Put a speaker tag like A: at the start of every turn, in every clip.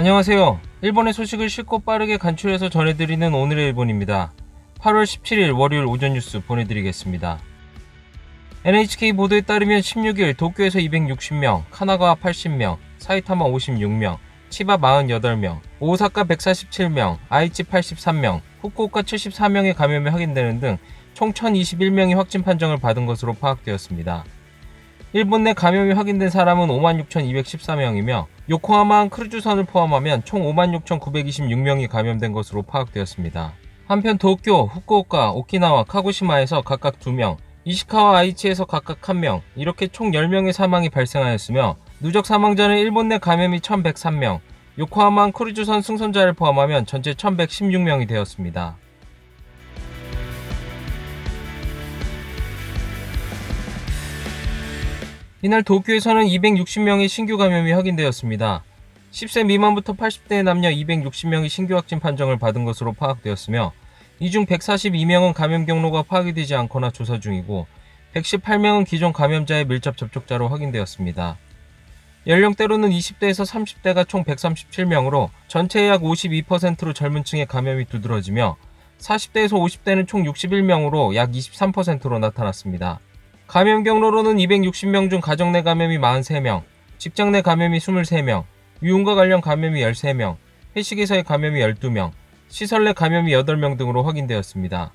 A: 안녕하세요. 일본의 소식을 쉽고 빠르게 간추려서 전해드리는 오늘의 일본입니다. 8월 17일 월요일 오전 뉴스 보내드리겠습니다. NHK 보도에 따르면 16일 도쿄에서 260명, 카나가와 80명, 사이타마 56명, 치바 48명, 오사카 147명, 아이치 83명, 후쿠오카 74명의 감염이 확인되는 등 총 1021명이 확진 판정을 받은 것으로 파악되었습니다. 일본 내 감염이 확인된 사람은 56,214명이며 요코하마항 크루즈선을 포함하면 총 56,926명이 감염된 것으로 파악되었습니다. 한편 도쿄, 후쿠오카, 오키나와, 카고시마에서 각각 2명, 이시카와 아이치에서 각각 1명, 이렇게 총 10명의 사망이 발생하였으며 누적 사망자는 일본 내 감염이 1,103명, 요코하마항 크루즈선 승선자를 포함하면 전체 1,116명이 되었습니다. 이날 도쿄에서는 260명의 신규 감염이 확인되었습니다. 10세 미만부터 80대의 남녀 260명이 신규 확진 판정을 받은 것으로 파악되었으며 이 중 142명은 감염 경로가 파악이 되지 않거나 조사 중이고 118명은 기존 감염자의 밀접 접촉자로 확인되었습니다. 연령대로는 20대에서 30대가 총 137명으로 전체의 약 52%로 젊은 층의 감염이 두드러지며 40대에서 50대는 총 61명으로 약 23%로 나타났습니다. 감염 경로로는 260명 중 가정 내 감염이 43명, 직장 내 감염이 23명, 유흥과 관련 감염이 13명, 회식에서의 감염이 12명, 시설 내 감염이 8명 등으로 확인되었습니다.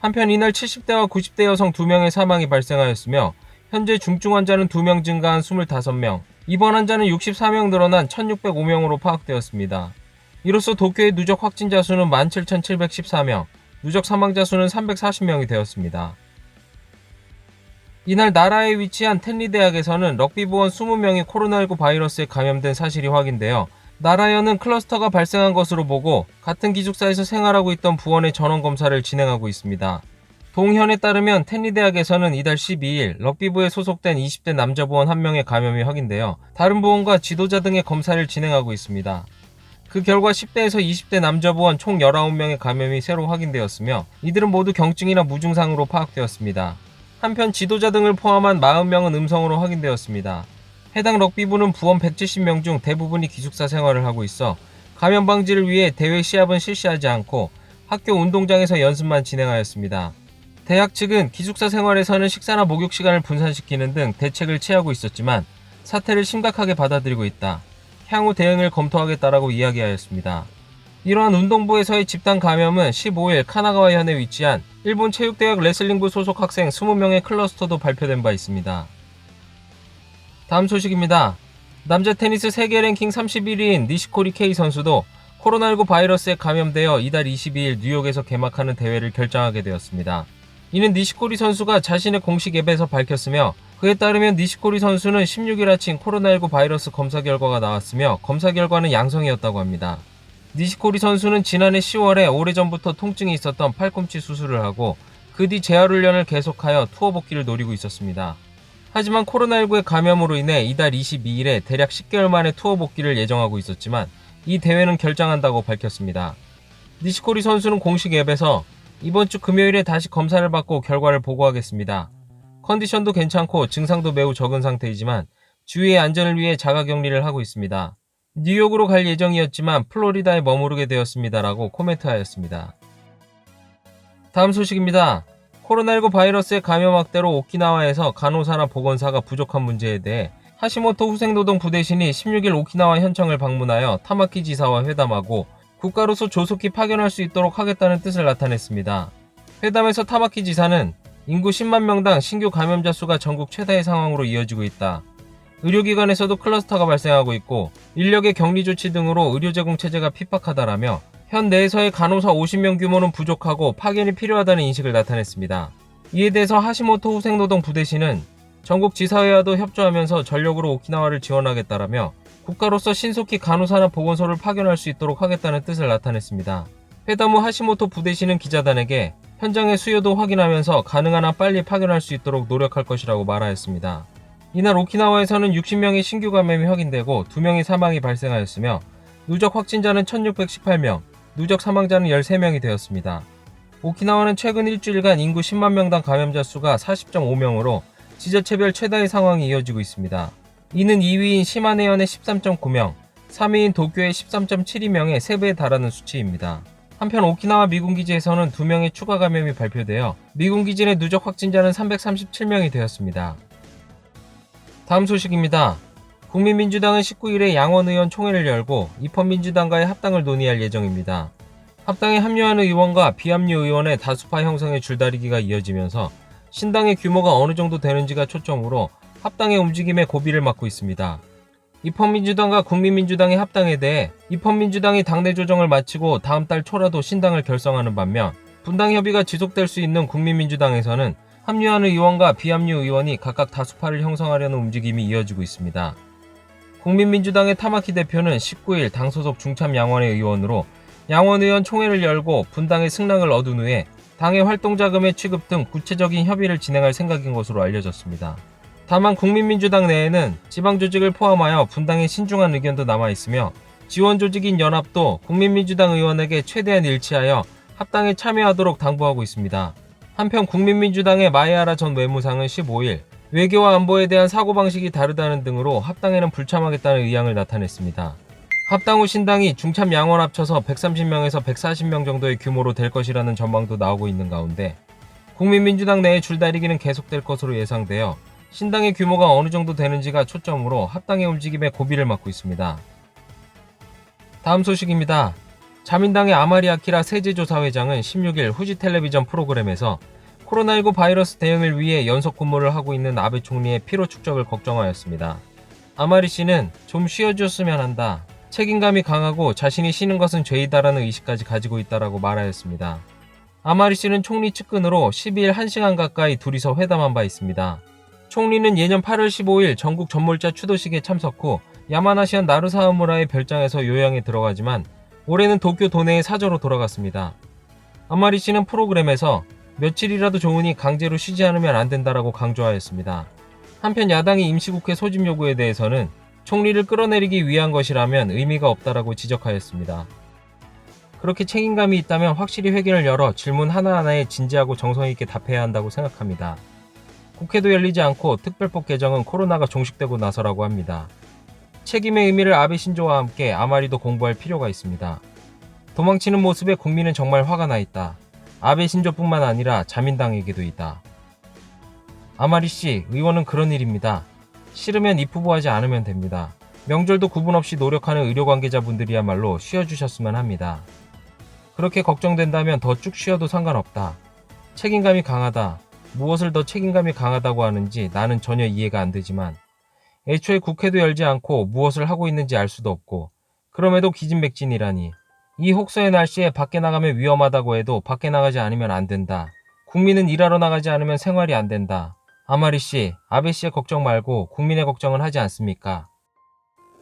A: 한편 이날 70대와 90대 여성 2명의 사망이 발생하였으며 현재 중증 환자는 2명 증가한 25명, 입원 환자는 64명 늘어난 1605명으로 파악되었습니다. 이로써 도쿄의 누적 확진자 수는 17,714명, 누적 사망자 수는 340명이 되었습니다. 이날 나라에 위치한 텐리 대학에서는 럭비부원 20명이 코로나19 바이러스에 감염된 사실이 확인되어 나라여는 클러스터가 발생한 것으로 보고 같은 기숙사에서 생활하고 있던 부원의 전원 검사를 진행하고 있습니다. 동현에 따르면 텐리 대학에서는 이달 12일 럭비부에 소속된 20대 남자 부원 1명의 감염이 확인되어 다른 부원과 지도자 등의 검사를 진행하고 있습니다. 그 결과 10대에서 20대 남자 부원 총 19명의 감염이 새로 확인되었으며 이들은 모두 경증이나 무증상으로 파악되었습니다. 한편 지도자 등을 포함한 40명은 음성으로 확인되었습니다. 해당 럭비부는 부원 170명 중 대부분이 기숙사 생활을 하고 있어 감염 방지를 위해 대회 시합은 실시하지 않고 학교 운동장에서 연습만 진행하였습니다. 대학 측은 기숙사 생활에서는 식사나 목욕 시간을 분산시키는 등 대책을 취하고 있었지만 사태를 심각하게 받아들이고 있다. 향후 대응을 검토하겠다라고 이야기하였습니다. 이러한 운동부에서의 집단 감염은 15일 카나가와 현에 위치한 일본 체육대학 레슬링부 소속 학생 20명의 클러스터도 발표된 바 있습니다. 다음 소식입니다. 남자 테니스 세계 랭킹 31위인 니시코리 K 선수도 코로나19 바이러스에 감염되어 이달 22일 뉴욕에서 개막하는 대회를 결정하게 되었습니다. 이는 니시코리 선수가 자신의 공식 앱에서 밝혔으며 그에 따르면 니시코리 선수는 16일 아침 코로나19 바이러스 검사 결과가 나왔으며 검사 결과는 양성이었다고 합니다. 니시코리 선수는 지난해 10월에 오래전부터 통증이 있었던 팔꿈치 수술을 하고 그 뒤 재활훈련을 계속하여 투어 복귀를 노리고 있었습니다. 하지만 코로나19의 감염으로 인해 이달 22일에 대략 10개월 만에 투어 복귀를 예정하고 있었지만 이 대회는 결장한다고 밝혔습니다. 니시코리 선수는 공식 앱에서 이번 주 금요일에 다시 검사를 받고 결과를 보고하겠습니다. 컨디션도 괜찮고 증상도 매우 적은 상태이지만 주위의 안전을 위해 자가격리를 하고 있습니다. 뉴욕으로 갈 예정이었지만 플로리다에 머무르게 되었습니다라고 코멘트하였습니다. 다음 소식입니다. 코로나19 바이러스의 감염 확대로 오키나와에서 간호사나 보건사가 부족한 문제에 대해 하시모토 후생노동 부대신이 16일 오키나와 현청을 방문하여 타마키 지사와 회담하고 국가로서 조속히 파견할 수 있도록 하겠다는 뜻을 나타냈습니다. 회담에서 타마키 지사는 인구 10만 명당 신규 감염자 수가 전국 최다의 상황으로 이어지고 있다. 의료기관에서도 클러스터가 발생하고 있고 인력의 격리 조치 등으로 의료 제공 체제가 핍박하다라며 현 내에서의 간호사 50명 규모는 부족하고 파견이 필요하다는 인식을 나타냈습니다. 이에 대해서 하시모토 후생노동 부대신은 전국 지사회와도 협조하면서 전력으로 오키나와를 지원하겠다라며 국가로서 신속히 간호사나 보건소를 파견할 수 있도록 하겠다는 뜻을 나타냈습니다. 회담 후 하시모토 부대신은 기자단에게 현장의 수요도 확인하면서 가능한 한 빨리 파견할 수 있도록 노력할 것이라고 말하였습니다. 이날 오키나와에서는 60명의 신규 감염이 확인되고 2명의 사망이 발생하였으며 누적 확진자는 1618명, 누적 사망자는 13명이 되었습니다. 오키나와는 최근 일주일간 인구 10만 명당 감염자 수가 40.5명으로 지자체별 최다의 상황이 이어지고 있습니다. 이는 2위인 시마네현의 13.9명, 3위인 도쿄의 13.72명의 3배에 달하는 수치입니다. 한편 오키나와 미군기지에서는 2명의 추가 감염이 발표되어 미군기지 내 누적 확진자는 337명이 되었습니다. 다음 소식입니다. 국민민주당은 19일에 양원의원 총회를 열고 입헌민주당과의 합당을 논의할 예정입니다. 합당에 합류하는 의원과 비합류 의원의 다수파 형성의 줄다리기가 이어지면서 신당의 규모가 어느 정도 되는지가 초점으로 합당의 움직임에 고비를 맞고 있습니다. 입헌민주당과 국민민주당의 합당에 대해 입헌민주당이 당내 조정을 마치고 다음 달 초라도 신당을 결성하는 반면 분당 협의가 지속될 수 있는 국민민주당에서는 합류하는 의원과 비합류 의원이 각각 다수파를 형성하려는 움직임이 이어지고 있습니다. 국민민주당의 타마키 대표는 19일 당 소속 중참양원의 의원으로 양원의원 총회를 열고 분당의 승낙을 얻은 후에 당의 활동자금의 취급 등 구체적인 협의를 진행할 생각인 것으로 알려졌습니다. 다만 국민민주당 내에는 지방조직을 포함하여 분당의 신중한 의견도 남아있으며 지원조직인 연합도 국민민주당 의원에게 최대한 일치하여 합당에 참여하도록 당부하고 있습니다. 한편 국민민주당의 마에하라 전 외무상은 15일 외교와 안보에 대한 사고방식이 다르다는 등으로 합당에는 불참하겠다는 의향을 나타냈습니다. 합당 후 신당이 중참 양원 합쳐서 130명에서 140명 정도의 규모로 될 것이라는 전망도 나오고 있는 가운데 국민민주당 내의 줄다리기는 계속될 것으로 예상되어 신당의 규모가 어느 정도 되는지가 초점으로 합당의 움직임에 고비를 맞고 있습니다. 다음 소식입니다. 자민당의 아마리 아키라 세제조사회장은 16일 후지 텔레비전 프로그램에서 코로나19 바이러스 대응을 위해 연속 근무를 하고 있는 아베 총리의 피로 축적을 걱정하였습니다. 아마리 씨는 좀 쉬어주었으면 한다. 책임감이 강하고 자신이 쉬는 것은 죄이다라는 의식까지 가지고 있다라고 말하였습니다. 아마리 씨는 총리 측근으로 12일 1시간 가까이 둘이서 회담한 바 있습니다. 총리는 예년 8월 15일 전국 전몰자 추도식에 참석 후 야마나시현 나루사와무라의 별장에서 요양에 들어가지만 올해는 도쿄 도내의 사저로 돌아갔습니다. 아마리 씨는 프로그램에서 며칠이라도 좋으니 강제로 쉬지 않으면 안 된다라고 강조하였습니다. 한편 야당의 임시국회 소집 요구에 대해서는 총리를 끌어내리기 위한 것이라면 의미가 없다라고 지적하였습니다. 그렇게 책임감이 있다면 확실히 회견을 열어 질문 하나하나에 진지하고 정성 있게 답해야 한다고 생각합니다. 국회도 열리지 않고 특별법 개정은 코로나가 종식되고 나서라고 합니다. 책임의 의미를 아베 신조와 함께 아마리도 공부할 필요가 있습니다. 도망치는 모습에 국민은 정말 화가 나 있다. 아베 신조뿐만 아니라 자민당에게도 있다. 아마리 씨, 의원은 그런 일입니다. 싫으면 입후보하지 않으면 됩니다. 명절도 구분 없이 노력하는 의료 관계자분들이야말로 쉬어주셨으면 합니다. 그렇게 걱정된다면 더 쭉 쉬어도 상관없다. 책임감이 강하다. 무엇을 더 책임감이 강하다고 하는지 나는 전혀 이해가 안 되지만 애초에 국회도 열지 않고 무엇을 하고 있는지 알 수도 없고 그럼에도 기진맥진이라니. 이 혹서의 날씨에 밖에 나가면 위험하다고 해도 밖에 나가지 않으면 안 된다. 국민은 일하러 나가지 않으면 생활이 안 된다. 아마리 씨, 아베 씨의 걱정 말고 국민의 걱정은 하지 않습니까?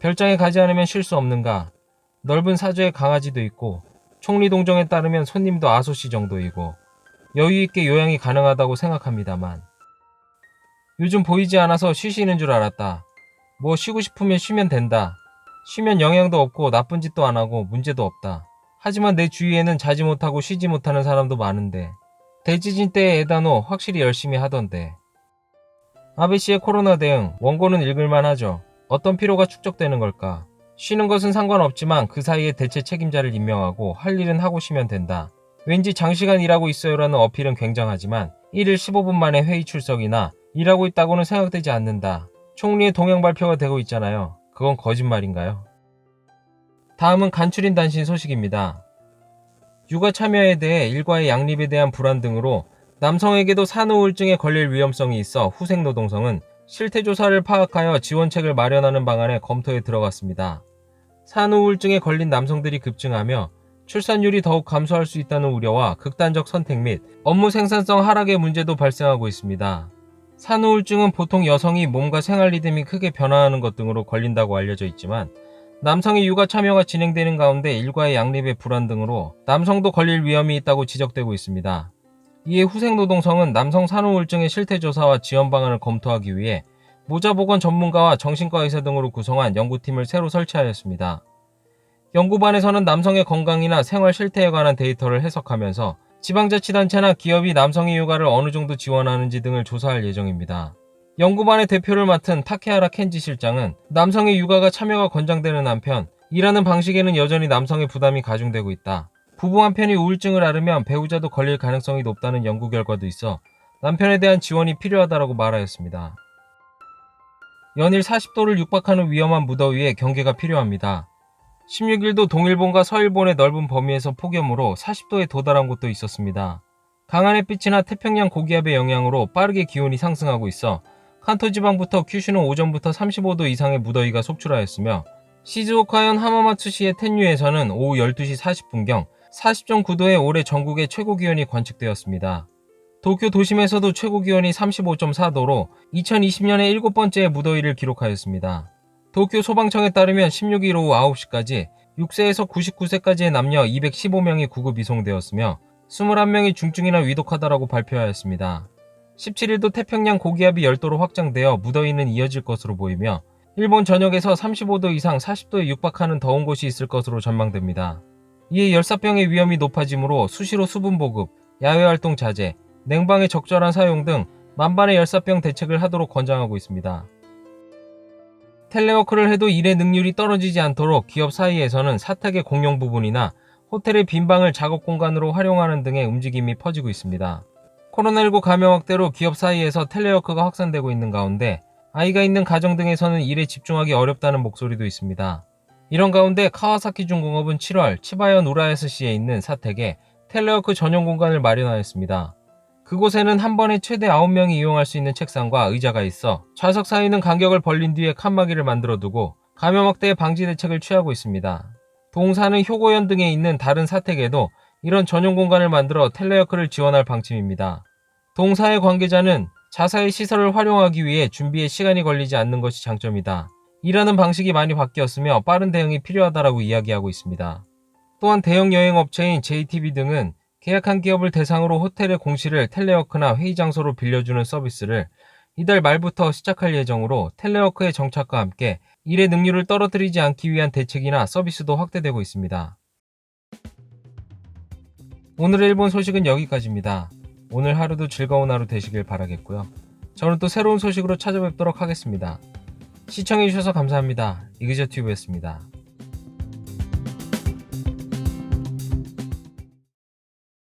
A: 별장에 가지 않으면 쉴 수 없는가? 넓은 사저에 강아지도 있고 총리 동정에 따르면 손님도 아소씨 정도이고 여유있게 요양이 가능하다고 생각합니다만 요즘 보이지 않아서 쉬시는 줄 알았다. 뭐 쉬고 싶으면 쉬면 된다. 쉬면 영향도 없고 나쁜 짓도 안 하고 문제도 없다. 하지만 내 주위에는 자지 못하고 쉬지 못하는 사람도 많은데 대지진 때의 에다노 확실히 열심히 하던데. 아베 씨의 코로나 대응 원고는 읽을만 하죠. 어떤 피로가 축적되는 걸까? 쉬는 것은 상관없지만 그 사이에 대체 책임자를 임명하고 할 일은 하고 쉬면 된다. 왠지 장시간 일하고 있어요라는 어필은 굉장하지만 1일 15분 만에 회의 출석이나 일하고 있다고는 생각되지 않는다. 총리의 동행 발표가 되고 있잖아요. 그건 거짓말인가요? 다음은 간추린 단신 소식입니다. 육아 참여에 대해 일과의 양립에 대한 불안 등으로 남성에게도 산후우울증에 걸릴 위험성이 있어 후생노동성은 실태조사를 파악하여 지원책을 마련하는 방안에 검토에 들어갔습니다. 산후우울증에 걸린 남성들이 급증하며 출산율이 더욱 감소할 수 있다는 우려와 극단적 선택 및 업무 생산성 하락의 문제도 발생하고 있습니다. 산후우울증은 보통 여성이 몸과 생활 리듬이 크게 변화하는 것 등으로 걸린다고 알려져 있지만 남성의 육아 참여가 진행되는 가운데 일과의 양립의 불안 등으로 남성도 걸릴 위험이 있다고 지적되고 있습니다. 이에 후생노동성은 남성 산후우울증의 실태조사와 지원 방안을 검토하기 위해 모자보건 전문가와 정신과 의사 등으로 구성한 연구팀을 새로 설치하였습니다. 연구반에서는 남성의 건강이나 생활 실태에 관한 데이터를 해석하면서 지방자치단체나 기업이 남성의 육아를 어느 정도 지원하는지 등을 조사할 예정입니다. 연구반의 대표를 맡은 타케하라 켄지 실장은 남성의 육아가 참여가 권장되는 한편 일하는 방식에는 여전히 남성의 부담이 가중되고 있다. 부부 한 편이 우울증을 앓으면 배우자도 걸릴 가능성이 높다는 연구 결과도 있어 남편에 대한 지원이 필요하다고 말하였습니다. 연일 40도를 육박하는 위험한 무더위에 경계가 필요합니다. 16일도 동일본과 서일본의 넓은 범위에서 폭염으로 40도에 도달한 곳도 있었습니다. 강한 햇빛이나 태평양 고기압의 영향으로 빠르게 기온이 상승하고 있어 칸토 지방부터 큐슈는 오전부터 35도 이상의 무더위가 속출하였으며 시즈오카현 하마마츠시의 텐유에서는 오후 12시 40분경 40.9도의 올해 전국의 최고 기온이 관측되었습니다. 도쿄 도심에서도 최고 기온이 35.4도로 2020년에 7번째 무더위를 기록하였습니다. 도쿄 소방청에 따르면 16일 오후 9시까지 6세에서 99세까지의 남녀 215명이 구급 이송되었으며 21명이 중증이나 위독하다라고 발표하였습니다. 17일도 태평양 고기압이 10도로 확장되어 무더위는 이어질 것으로 보이며 일본 전역에서 35도 이상 40도에 육박하는 더운 곳이 있을 것으로 전망됩니다. 이에 열사병의 위험이 높아지므로 수시로 수분 보급, 야외활동 자제, 냉방의 적절한 사용 등 만반의 열사병 대책을 하도록 권장하고 있습니다. 텔레워크를 해도 일의 능률이 떨어지지 않도록 기업 사이에서는 사택의 공용 부분이나 호텔의 빈방을 작업 공간으로 활용하는 등의 움직임이 퍼지고 있습니다. 코로나19 감염 확대로 기업 사이에서 텔레워크가 확산되고 있는 가운데 아이가 있는 가정 등에서는 일에 집중하기 어렵다는 목소리도 있습니다. 이런 가운데 카와사키 중공업은 7월 치바현 우라야스시에 있는 사택에 텔레워크 전용 공간을 마련하였습니다. 그곳에는 한 번에 최대 9명이 이용할 수 있는 책상과 의자가 있어 좌석 사이는 간격을 벌린 뒤에 칸막이를 만들어 두고 감염 확대의 방지 대책을 취하고 있습니다. 동사는 효고현 등에 있는 다른 사택에도 이런 전용 공간을 만들어 텔레워크를 지원할 방침입니다. 동사의 관계자는 자사의 시설을 활용하기 위해 준비에 시간이 걸리지 않는 것이 장점이다. 일하는 방식이 많이 바뀌었으며 빠른 대응이 필요하다라고 이야기하고 있습니다. 또한 대형 여행 업체인 JTB 등은 계약한 기업을 대상으로 호텔의 공실을 텔레워크나 회의 장소로 빌려주는 서비스를 이달 말부터 시작할 예정으로 텔레워크의 정착과 함께 일의 능률을 떨어뜨리지 않기 위한 대책이나 서비스도 확대되고 있습니다. 오늘의 일본 소식은 여기까지입니다. 오늘 하루도 즐거운 하루 되시길 바라겠고요. 저는 또 새로운 소식으로 찾아뵙도록 하겠습니다. 시청해주셔서 감사합니다. 이그저튜브였습니다.